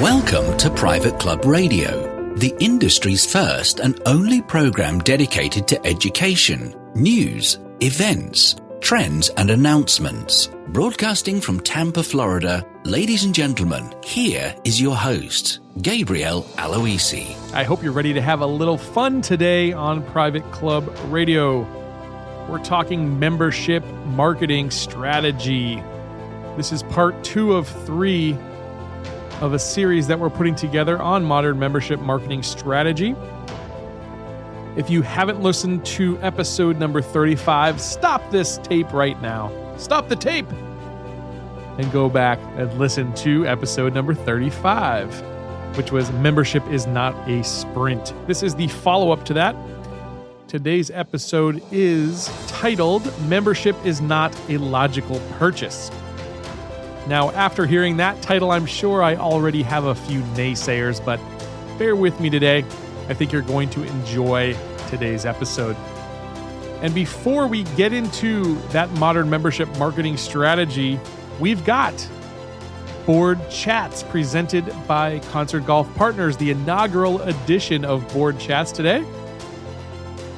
Welcome to Private Club Radio, the industry's first and only program dedicated to education, news, events, trends and announcements. Broadcasting from Tampa, Florida, ladies and gentlemen, here is your host, Gabriel Aloisi. I hope you're ready to have a little fun today on Private Club Radio. We're talking membership marketing strategy. This is part 2 of 3 of a series that we're putting together on modern membership marketing strategy. If you haven't listened to episode number 35, stop this tape right now. Stop the tape and go back and listen to episode number 35, which was Membership is Not a Sprint. This is the follow-up to that. Today's episode is titled Membership is Not a Logical Purchase. Now, after hearing that title, I'm sure I already have a few naysayers, but bear with me today. I think you're going to enjoy today's episode. And before we get into that modern membership marketing strategy, we've got Board Chats presented by Concert Golf Partners, the inaugural edition of Board Chats today.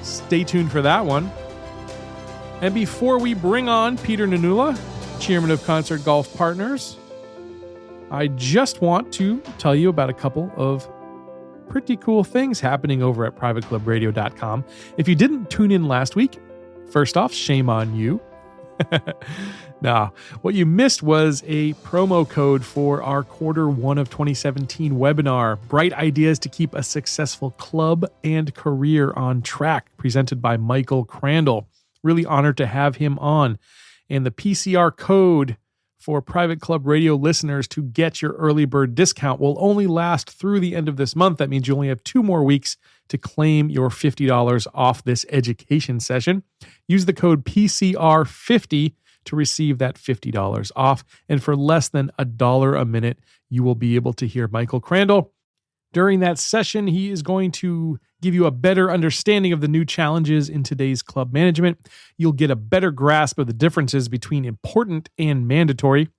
Stay tuned for that one. And before we bring on Peter Nanula, Chairman of Concert Golf Partners, I just want to tell you about a couple of pretty cool things happening over at privateclubradio.com. If you didn't tune in last week, first off, shame on you. Nah, what you missed was a promo code for our Q1 of 2017 webinar, Bright Ideas to Keep a Successful Club and Career on Track, presented by Michael Crandall. Really honored to have him on. And the PCR code for Private Club Radio listeners to get your early bird discount will only last through the end of this month. That means you only have 2 more weeks to claim your $50 off this education session. Use the code PCR50 to receive that $50 off. And for less than $1 a minute, you will be able to hear Michael Crandall. During that session, he is going to give you a better understanding of the new challenges in today's club management. You'll get a better grasp of the differences between important and mandatory.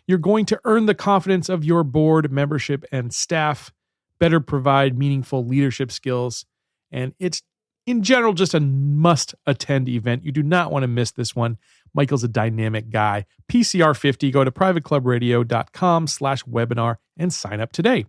You're going to earn the confidence of your board, membership, and staff, better provide meaningful leadership skills, and it's, in general, just a must-attend event. You do not want to miss this one. Michael's a dynamic guy. PCR50, go to privateclubradio.com/webinar and sign up today.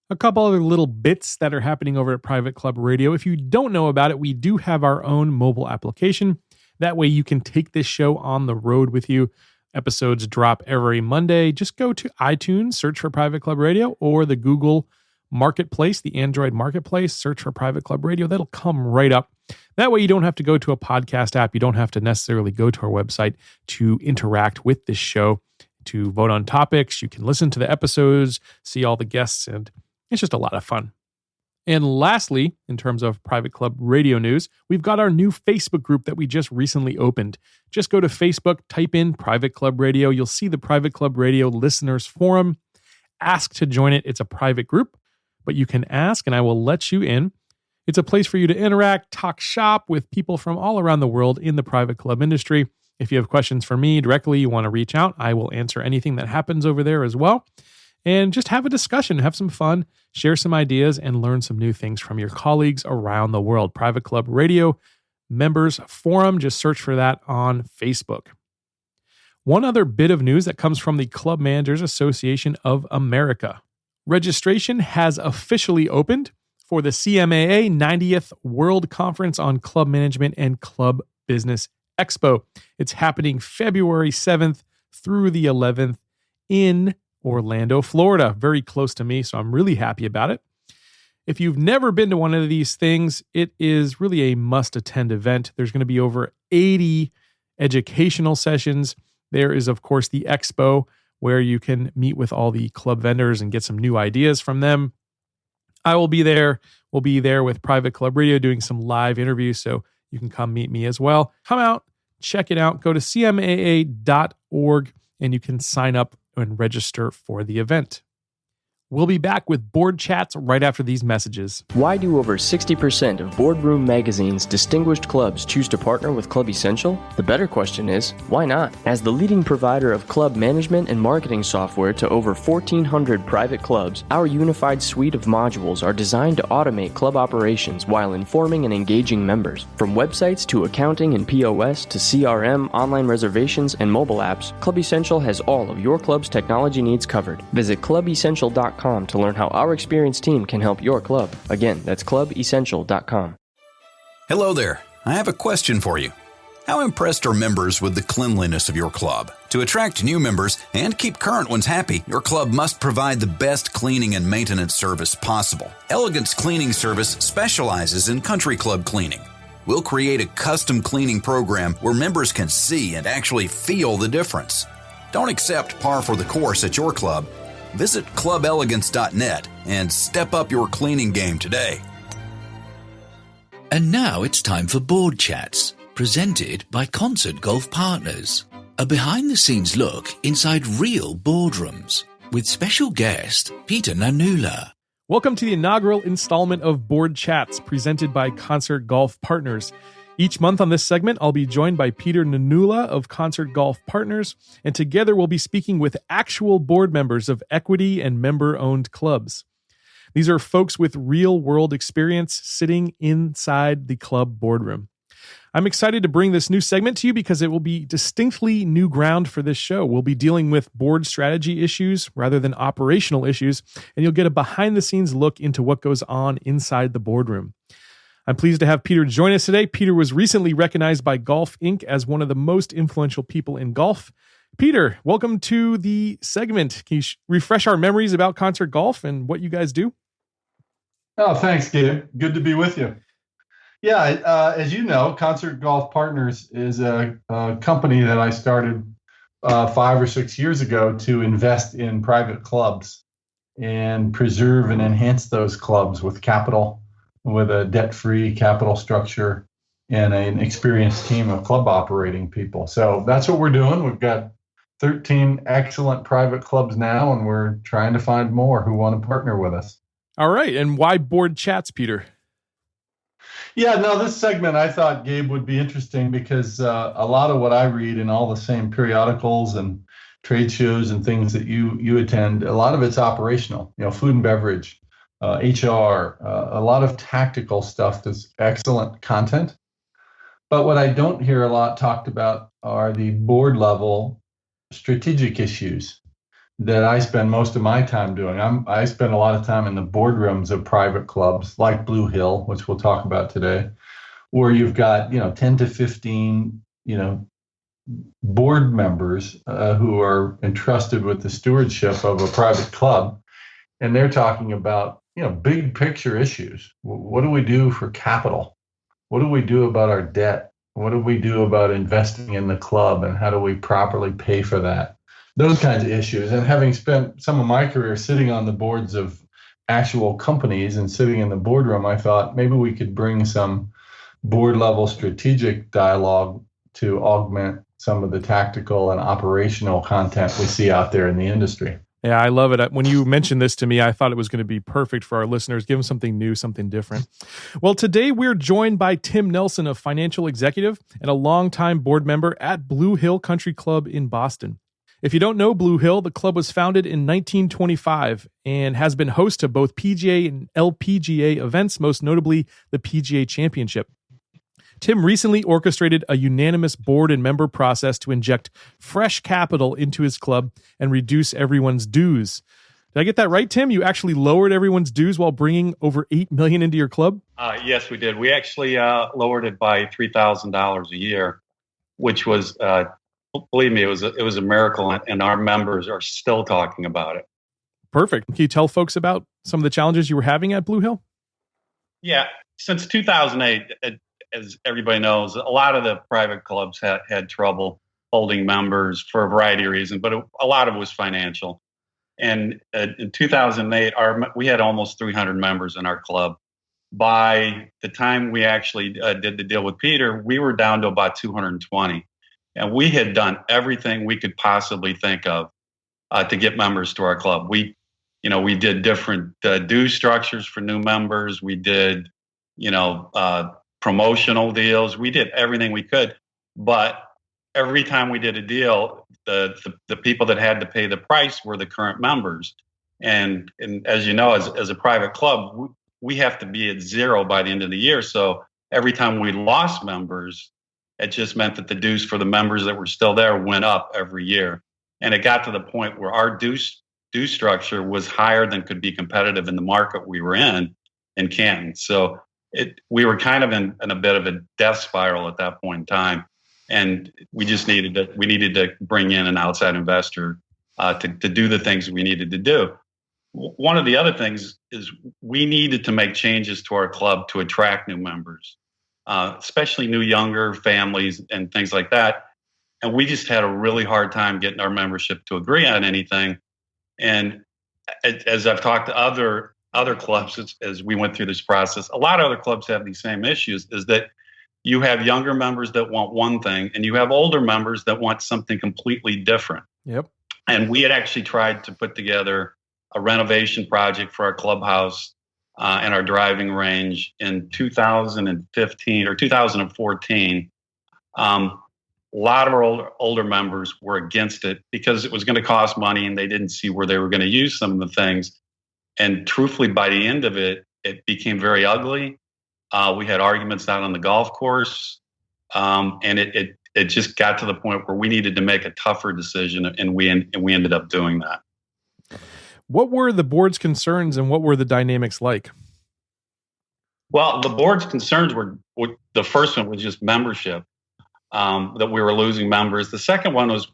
A couple other little bits that are happening over at Private Club Radio. If you don't know about it, we do have our own mobile application. That way you can take this show on the road with you. Episodes drop every Monday. Just go to iTunes, search for Private Club Radio, or the Google Marketplace, the Android Marketplace, search for Private Club Radio. That'll come right up. That way you don't have to go to a podcast app. You don't have to necessarily go to our website to interact with this show, to vote on topics. You can listen to the episodes, see all the guests, and it's just a lot of fun. And lastly, in terms of Private Club Radio news, we've got our new Facebook group that we just recently opened. Just go to Facebook, type in Private Club Radio. You'll see the Private Club Radio Listeners Forum. Ask to join it. It's a private group, but you can ask and I will let you in. It's a place for you to interact, talk shop with people from all around the world in the private club industry. If you have questions for me directly, you want to reach out, I will answer anything that happens over there as well. And just have a discussion, have some fun, share some ideas, and learn some new things from your colleagues around the world. Private Club Radio Members Forum, just search for that on Facebook. One other bit of news that comes from the Club Managers Association of America. Registration has officially opened for the CMAA 90th World Conference on Club Management and Club Business Expo. It's happening February 7th through the 11th in Orlando, Florida, very close to me, so I'm really happy about it. If you've never been to one of these things, it is really a must-attend event. There's going to be over 80 educational sessions. There is, of course, the expo, where you can meet with all the club vendors and get some new ideas from them. I will be there. We'll be there with Private Club Radio doing some live interviews, so you can come meet me as well. Come out, check it out. Go to cmaa.org, and you can sign up and register for the event. We'll be back with Board Chats right after these messages. Why do over 60% of Boardroom Magazine's distinguished clubs choose to partner with Club Essential? The better question is, why not? As the leading provider of club management and marketing software to over 1,400 private clubs, our unified suite of modules are designed to automate club operations while informing and engaging members. From websites to accounting and POS to CRM, online reservations, and mobile apps, Club Essential has all of your club's technology needs covered. Visit clubessential.com to learn how our experienced team can help your club. Again, that's clubessential.com. Hello there. I have a question for you. How impressed are members with the cleanliness of your club? To attract new members and keep current ones happy, your club must provide the best cleaning and maintenance service possible. Elegance Cleaning Service specializes in country club cleaning. We'll create a custom cleaning program where members can see and actually feel the difference. Don't accept par for the course at your club. Visit clubelegance.net and step up your cleaning game today. And now it's time for Board Chats, presented by Concert Golf Partners. A behind-the-scenes look inside real boardrooms with special guest Peter Nanula. Welcome to the inaugural installment of Board Chats, presented by Concert Golf Partners. Each month on this segment, I'll be joined by Peter Nanula of Concert Golf Partners, and together we'll be speaking with actual board members of equity and member-owned clubs. These are folks with real-world experience sitting inside the club boardroom. I'm excited to bring this new segment to you because it will be distinctly new ground for this show. We'll be dealing with board strategy issues rather than operational issues, and you'll get a behind-the-scenes look into what goes on inside the boardroom. I'm pleased to have Peter join us today. Peter was recently recognized by Golf Inc. as one of the most influential people in golf. Peter, welcome to the segment. Can you refresh our memories about Concert Golf and what you guys do? Oh, thanks, Gabe. Good to be with you. Yeah, as you know, Concert Golf Partners is a company that I started 5 or 6 years ago to invest in private clubs and preserve and enhance those clubs with capital, with a debt-free capital structure and an experienced team of club operating people. So that's what we're doing. We've got 13 excellent private clubs now, and we're trying to find more who want to partner with us. All right. And why Board Chats, Peter? Yeah, no, this segment I thought, Gabe, would be interesting because a lot of what I read in all the same periodicals and trade shows and things that you attend, a lot of it's operational, food and beverage, HR, a lot of tactical stuff that's excellent content. But what I don't hear a lot talked about are the board level strategic issues that I spend most of my time doing. I spend a lot of time in the boardrooms of private clubs like Blue Hill, which we'll talk about today, where you've got 10 to 15 board members who are entrusted with the stewardship of a private club, and they're talking about big picture issues. What do we do for capital? What do we do about our debt? What do we do about investing in the club, and how do we properly pay for that? Those kinds of issues. And having spent some of my career sitting on the boards of actual companies and sitting in the boardroom, I thought maybe we could bring some board level strategic dialogue to augment some of the tactical and operational content we see out there in the industry. Yeah, I love it. When you mentioned this to me, I thought it was going to be perfect for our listeners. Give them something new, something different. Well, today we're joined by Tim Nelson, a financial executive and a longtime board member at Blue Hill Country Club in Boston. If you don't know Blue Hill, the club was founded in 1925 and has been host to both PGA and LPGA events, most notably the PGA Championship. Tim recently orchestrated a unanimous board and member process to inject fresh capital into his club and reduce everyone's dues. Did I get that right, Tim? You actually lowered everyone's dues while bringing over $8 million into your club? Yes, we did. We actually lowered it by $3,000 a year, which was, believe me, it was a miracle, and our members are still talking about it. Perfect. Can you tell folks about some of the challenges you were having at Blue Hill? Yeah, since 2008, as everybody knows, a lot of the private clubs had trouble holding members for a variety of reasons, but a lot of it was financial. And in 2008, we had almost 300 members in our club. By the time we actually did the deal with Peter, we were down to about 220. And we had done everything we could possibly think of to get members to our club. We we did different due structures for new members. We did, promotional deals. We did everything we could. But every time we did a deal, the people that had to pay the price were the current members. And as you know, as a private club, we have to be at zero by the end of the year. So every time we lost members, it just meant that the dues for the members that were still there went up every year. And it got to the point where our due structure was higher than could be competitive in the market we were in Canton. So we were kind of in a bit of a death spiral at that point in time. And we just needed to bring in an outside investor to do the things we needed to do. One of the other things is we needed to make changes to our club to attract new members, especially new younger families and things like that. And we just had a really hard time getting our membership to agree on anything. And as I've talked to other clubs as we went through this process, a lot of other clubs have these same issues, is that you have younger members that want one thing and you have older members that want something completely different. Yep. And we had actually tried to put together a renovation project for our clubhouse and our driving range in 2015 or 2014. A lot of our older members were against it because it was going to cost money and they didn't see where they were going to use some of the things. And truthfully, by the end of it, it became very ugly. We had arguments out on the golf course, and it just got to the point where we needed to make a tougher decision, and we ended up doing that. What were the board's concerns and what were the dynamics like? Well, the board's concerns were the first one was just membership, that we were losing members. The second one was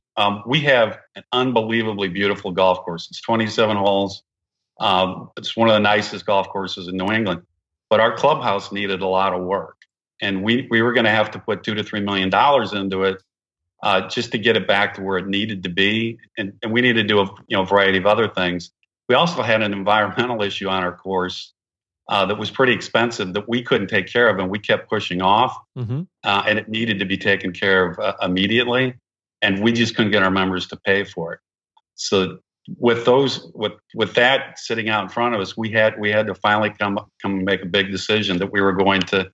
we have an unbelievably beautiful golf course. It's 27 holes. It's one of the nicest golf courses in New England. But our clubhouse needed a lot of work, and we were going to have to put $2 to $3 million into it just to get it back to where it needed to be, and we needed to do a variety of other things. We also had an environmental issue on our course that was pretty expensive that we couldn't take care of, and we kept pushing off, and it needed to be taken care of immediately, and we just couldn't get our members to pay for it. So with that sitting out in front of us, we had to finally come and make a big decision that we were going to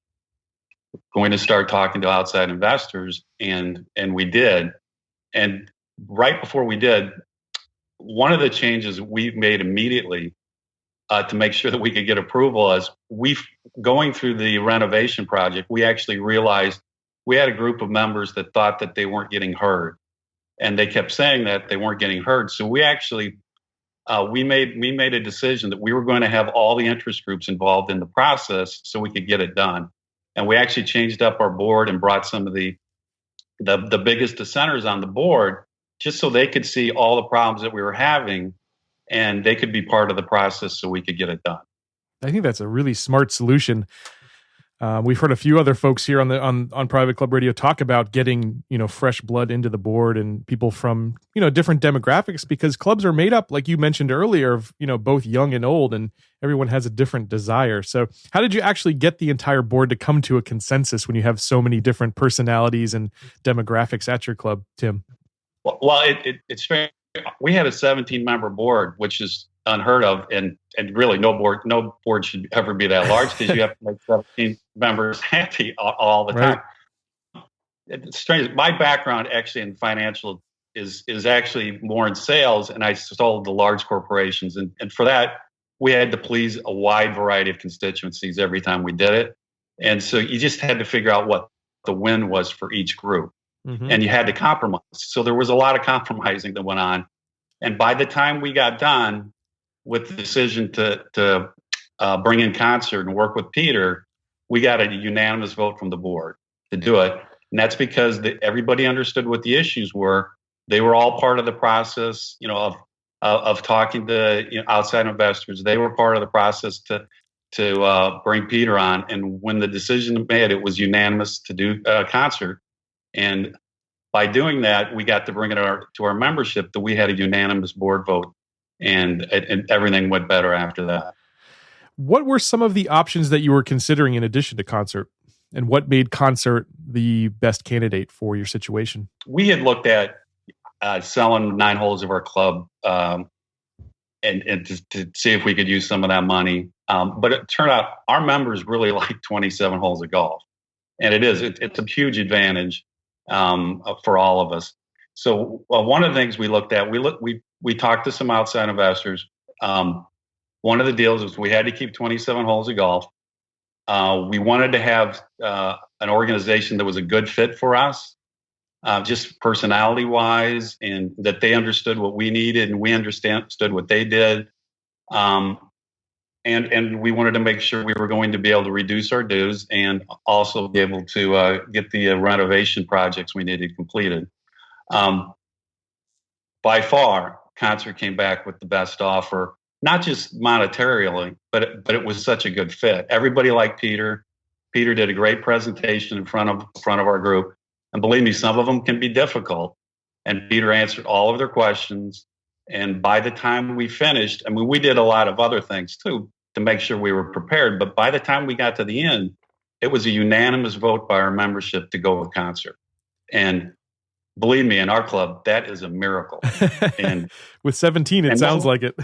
start talking to outside investors, and we did. And right before we did, one of the changes we made immediately to make sure that we could get approval is going through the renovation project, we actually realized we had a group of members that thought that they weren't getting heard. And they kept saying that they weren't getting heard. So we actually, we made a decision that we were going to have all the interest groups involved in the process so we could get it done. And we actually changed up our board and brought some of the biggest dissenters on the board just so they could see all the problems that we were having and they could be part of the process so we could get it done. I think that's a really smart solution. We've heard a few other folks here on Private Club Radio talk about getting, fresh blood into the board and people from, different demographics, because clubs are made up, like you mentioned earlier, of, both young and old, and everyone has a different desire. So how did you actually get the entire board to come to a consensus when you have so many different personalities and demographics at your club, Tim? Well, it's strange. We had a 17-member board, which is unheard of, and really no board should ever be that large because you have to make 17 members happy all the time. It's strange. My background actually in financial is actually more in sales, and I sold to large corporations, and for that we had to please a wide variety of constituencies every time we did it, and so you just had to figure out what the win was for each group, and you had to compromise. So there was a lot of compromising that went on, and by the time we got done with the decision to bring in Concert and work with Peter, we got a unanimous vote from the board to do it. And that's because everybody understood what the issues were. They were all part of the process, of talking to outside investors. They were part of the process to bring Peter on. And when the decision made, it was unanimous to do Concert. And by doing that, we got to bring it to our membership that we had a unanimous board vote. And everything went better after that. What were some of the options that you were considering in addition to Concert, and what made Concert the best candidate for your situation? We had looked at selling 9 holes of our club, and and to see if we could use some of that money. But it turned out our members really like 27 holes of golf, and it's a huge advantage for all of us. So one of the things we looked at, we talked to some outside investors. One of the deals was we had to keep 27 holes of golf. We wanted to have an organization that was a good fit for us, just personality wise, and that they understood what we needed and we understood what they did. And we wanted to make sure we were going to be able to reduce our dues and also be able to get the renovation projects we needed completed. By far, Concert came back with the best offer, not just monetarily, but it was such a good fit. Everybody liked Peter. Peter did a great presentation in front of our group. And believe me, some of them can be difficult. And Peter answered all of their questions. And by the time we finished, I mean, we did a lot of other things too to make sure we were prepared. But by the time we got to the end, it was a unanimous vote by our membership to go with Concert. And believe me, in our club, that is a miracle. And with 17, it sounds like it.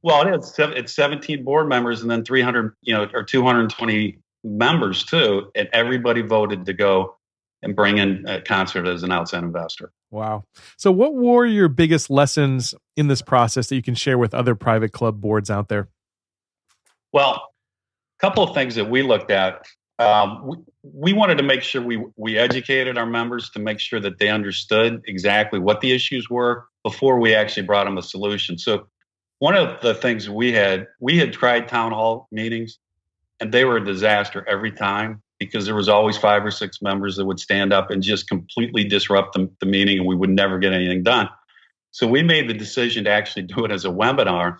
Well, it's 17 board members and then 300, or 220 members too. And everybody voted to go and bring in Concert as an outside investor. Wow. So what were your biggest lessons in this process that you can share with other private club boards out there? Well, a couple of things that we looked at. We wanted to make sure we educated our members to make sure that they understood exactly what the issues were before we actually brought them a solution. So one of the things we had tried town hall meetings, and they were a disaster every time because there was always 5 or 6 members that would stand up and just completely disrupt the meeting, and we would never get anything done. So we made the decision to actually do it as a webinar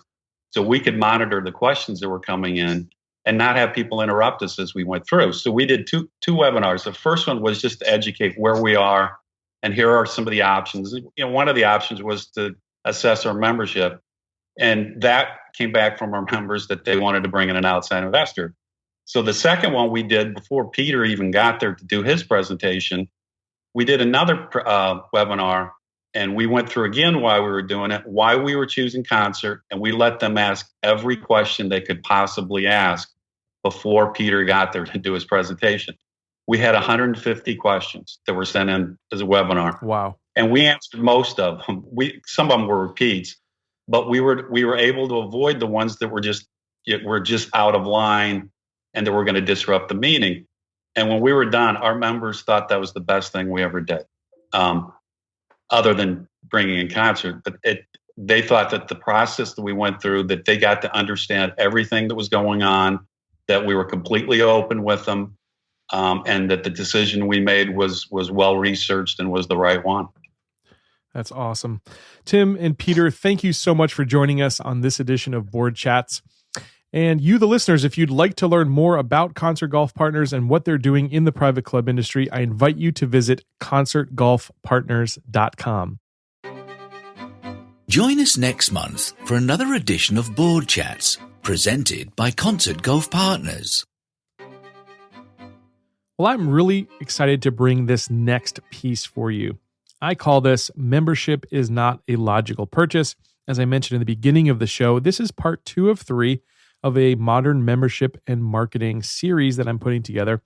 so we could monitor the questions that were coming in and not have people interrupt us as we went through. So we did two webinars. The first one was just to educate where we are, and here are some of the options. One of the options was to assess our membership, and that came back from our members that they wanted to bring in an outside investor. So the second one we did before Peter even got there to do his presentation, we did another webinar, and we went through again why we were doing it, why we were choosing Concert, and we let them ask every question they could possibly ask before Peter got there to do his presentation. We had 150 questions that were sent in as a webinar. Wow. And we answered most of them. Some of them were repeats, but we were able to avoid the ones that were just out of line and that were going to disrupt the meeting. And when we were done, our members thought that was the best thing we ever did, other than bringing in Concert. But they thought that the process that we went through, that they got to understand everything that was going on, that we were completely open with them, and that the decision we made was well-researched and was the right one. That's awesome. Tim and Peter, thank you so much for joining us on this edition of Board Chats. And you, the listeners, if you'd like to learn more about Concert Golf Partners and what they're doing in the private club industry, I invite you to visit concertgolfpartners.com. Join us next month for another edition of Board Chats, presented by Concert Golf Partners. Well, I'm really excited to bring this next piece for you. I call this Membership is Not a Logical Purchase. As I mentioned in the beginning of the show, this is part 2 of 3 of a modern membership and marketing series that I'm putting together.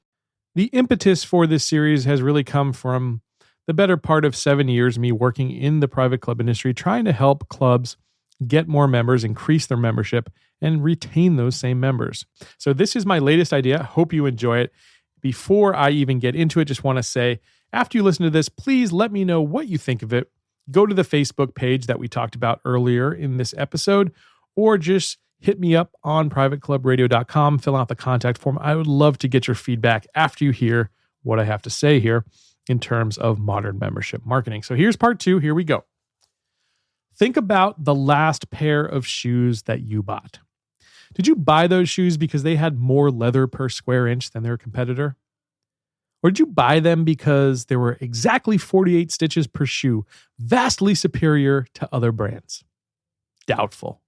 The impetus for this series has really come from the better part of 7 years, me working in the private club industry, trying to help clubs get more members, increase their membership, and retain those same members. So this is my latest idea. Hope you enjoy it. Before I even get into it, just want to say, after you listen to this, please let me know what you think of it. Go to the Facebook page that we talked about earlier in this episode, or just hit me up on privateclubradio.com, fill out the contact form. I would love to get your feedback after you hear what I have to say here in terms of modern membership marketing. So here's part 2. Here we go. Think about the last pair of shoes that you bought. Did you buy those shoes because they had more leather per square inch than their competitor? Or did you buy them because there were exactly 48 stitches per shoe, vastly superior to other brands? Doubtful.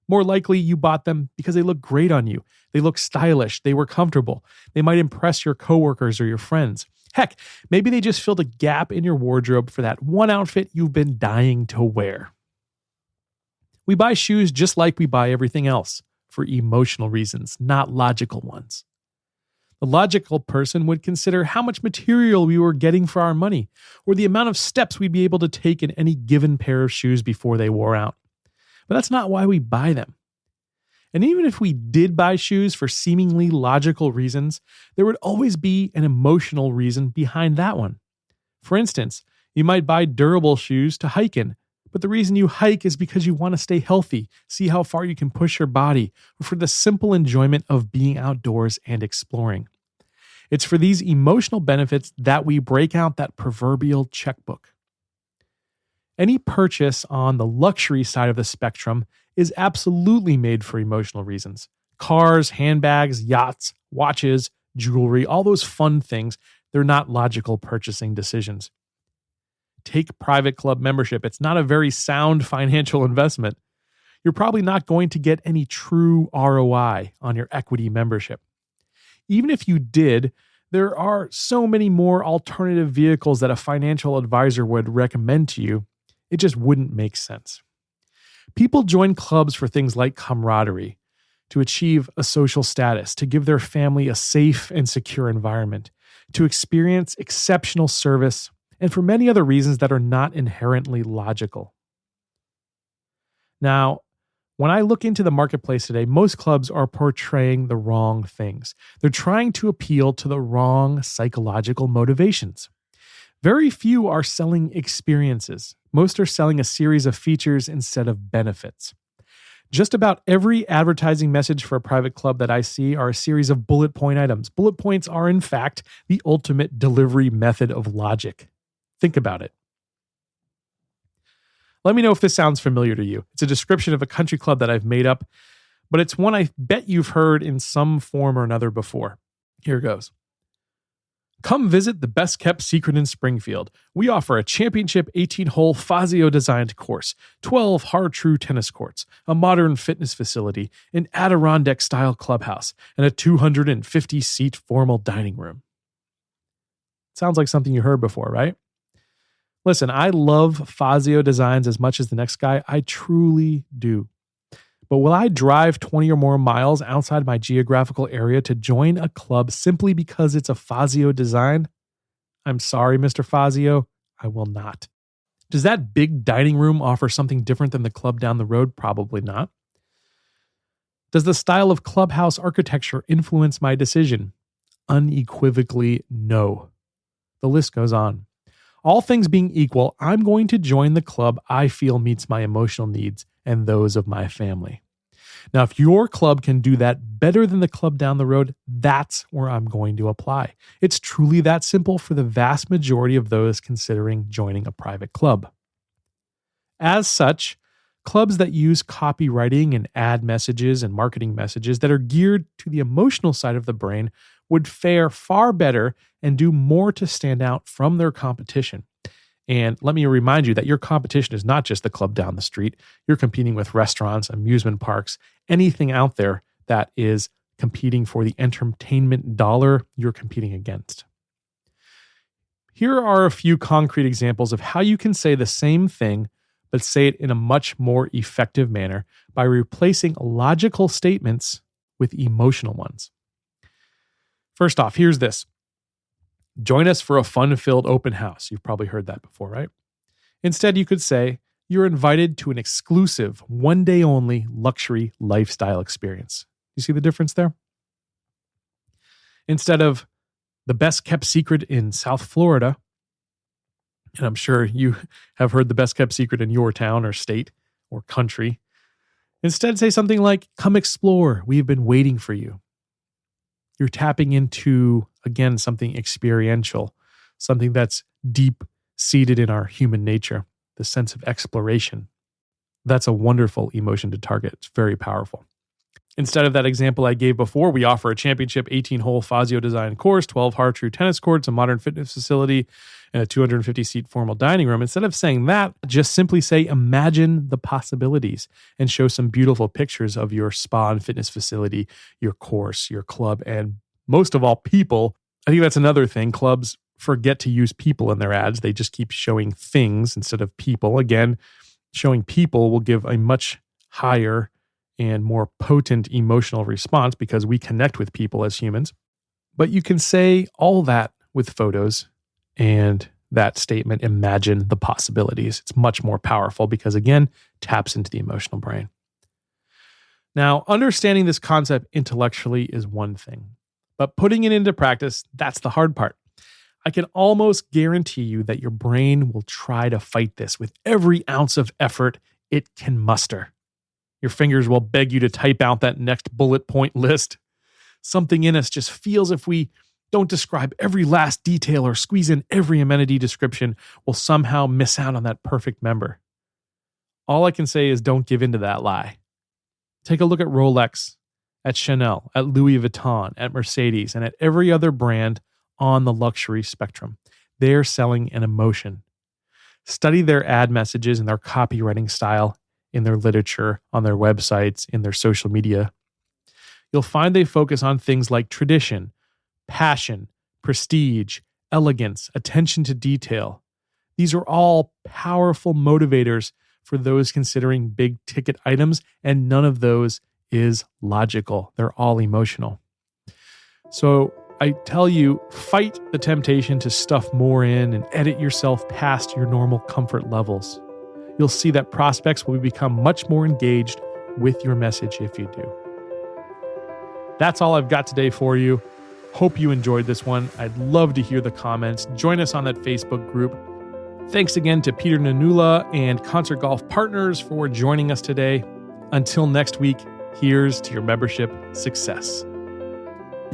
More likely, you bought them because they look great on you. They look stylish. They were comfortable. They might impress your coworkers or your friends. Heck, maybe they just filled a gap in your wardrobe for that one outfit you've been dying to wear. We buy shoes just like we buy everything else, for emotional reasons, not logical ones. The logical person would consider how much material we were getting for our money, or the amount of steps we'd be able to take in any given pair of shoes before they wore out. But that's not why we buy them. And even if we did buy shoes for seemingly logical reasons, there would always be an emotional reason behind that one. For instance, you might buy durable shoes to hike in, but the reason you hike is because you want to stay healthy, see how far you can push your body, or for the simple enjoyment of being outdoors and exploring. It's for these emotional benefits that we break out that proverbial checkbook. Any purchase on the luxury side of the spectrum is absolutely made for emotional reasons. Cars, handbags, yachts, watches, jewelry, all those fun things, they're not logical purchasing decisions. Take private club membership. It's not a very sound financial investment. You're probably not going to get any true ROI on your equity membership. Even if you did, there are so many more alternative vehicles that a financial advisor would recommend to you. It just wouldn't make sense. People join clubs for things like camaraderie, to achieve a social status, to give their family a safe and secure environment, to experience exceptional service, and for many other reasons that are not inherently logical. Now, when I look into the marketplace today, most clubs are portraying the wrong things. They're trying to appeal to the wrong psychological motivations. Very few are selling experiences. Most are selling a series of features instead of benefits. Just about every advertising message for a private club that I see are a series of bullet point items. Bullet points are, in fact, the ultimate delivery method of logic. Think about it. Let me know if this sounds familiar to you. It's a description of a country club that I've made up, but it's one I bet you've heard in some form or another before. Here goes. Come visit the best kept secret in Springfield. We offer a championship 18-hole Fazio-designed course, 12 hard-true tennis courts, a modern fitness facility, an Adirondack-style clubhouse, and a 250-seat formal dining room. Sounds like something you heard before, right? Listen, I love Fazio designs as much as the next guy. I truly do. But will I drive 20 or more miles outside my geographical area to join a club simply because it's a Fazio design? I'm sorry, Mr. Fazio, I will not. Does that big dining room offer something different than the club down the road? Probably not. Does the style of clubhouse architecture influence my decision? Unequivocally, no. The list goes on. All things being equal, I'm going to join the club I feel meets my emotional needs and those of my family. Now, if your club can do that better than the club down the road, that's where I'm going to apply. It's truly that simple for the vast majority of those considering joining a private club. As such, clubs that use copywriting and ad messages and marketing messages that are geared to the emotional side of the brain would fare far better and do more to stand out from their competition. And let me remind you that your competition is not just the club down the street. You're competing with restaurants, amusement parks, anything out there that is competing for the entertainment dollar you're competing against. Here are a few concrete examples of how you can say the same thing, but say it in a much more effective manner by replacing logical statements with emotional ones. First off, here's this. Join us for a fun-filled open house. You've probably heard that before, right? Instead, you could say, you're invited to an exclusive, one-day-only luxury lifestyle experience. You see the difference there? Instead of the best-kept secret in South Florida, and I'm sure you have heard the best-kept secret in your town or state or country, instead say something like, come explore, we've been waiting for you. You're tapping into, again, something experiential, something that's deep-seated in our human nature, the sense of exploration. That's a wonderful emotion to target. It's very powerful. Instead of that example I gave before, we offer a championship 18-hole Fazio-designed course, 12 hard-true tennis courts, a modern fitness facility, and a 250-seat formal dining room. Instead of saying that, just simply say, imagine the possibilities and show some beautiful pictures of your spa and fitness facility, your course, your club, and most of all, people. I think that's another thing. Clubs forget to use people in their ads. They just keep showing things instead of people. Again, showing people will give a much higher and more potent emotional response because we connect with people as humans. But you can say all that with photos and that statement, imagine the possibilities. It's much more powerful because, again, taps into the emotional brain. Now, understanding this concept intellectually is one thing, but putting it into practice, that's the hard part. I can almost guarantee you that your brain will try to fight this with every ounce of effort it can muster. Your fingers will beg you to type out that next bullet point list. Something in us just feels if we don't describe every last detail or squeeze in every amenity description, we'll somehow miss out on that perfect member. All I can say is don't give in to that lie. Take a look at Rolex, at Chanel, at Louis Vuitton, at Mercedes, and at every other brand on the luxury spectrum. They're selling an emotion. Study their ad messages and their copywriting style in their literature, on their websites, in their social media. You'll find they focus on things like tradition, passion, prestige, elegance, attention to detail. These are all powerful motivators for those considering big ticket items, and none of those is logical. They're all emotional. So I tell you, fight the temptation to stuff more in and edit yourself past your normal comfort levels. You'll see that prospects will become much more engaged with your message if you do. That's all I've got today for you. Hope you enjoyed this one. I'd love to hear the comments. Join us on that Facebook group. Thanks again to Peter Nanula and Concert Golf Partners for joining us today. Until next week, here's to your membership success.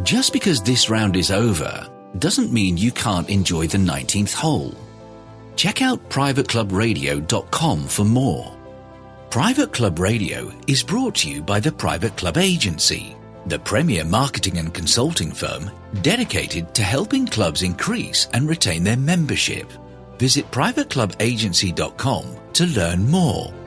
Just because this round is over doesn't mean you can't enjoy the 19th hole. Check out privateclubradio.com for more. Private Club Radio is brought to you by the Private Club Agency, the premier marketing and consulting firm dedicated to helping clubs increase and retain their membership. Visit privateclubagency.com to learn more.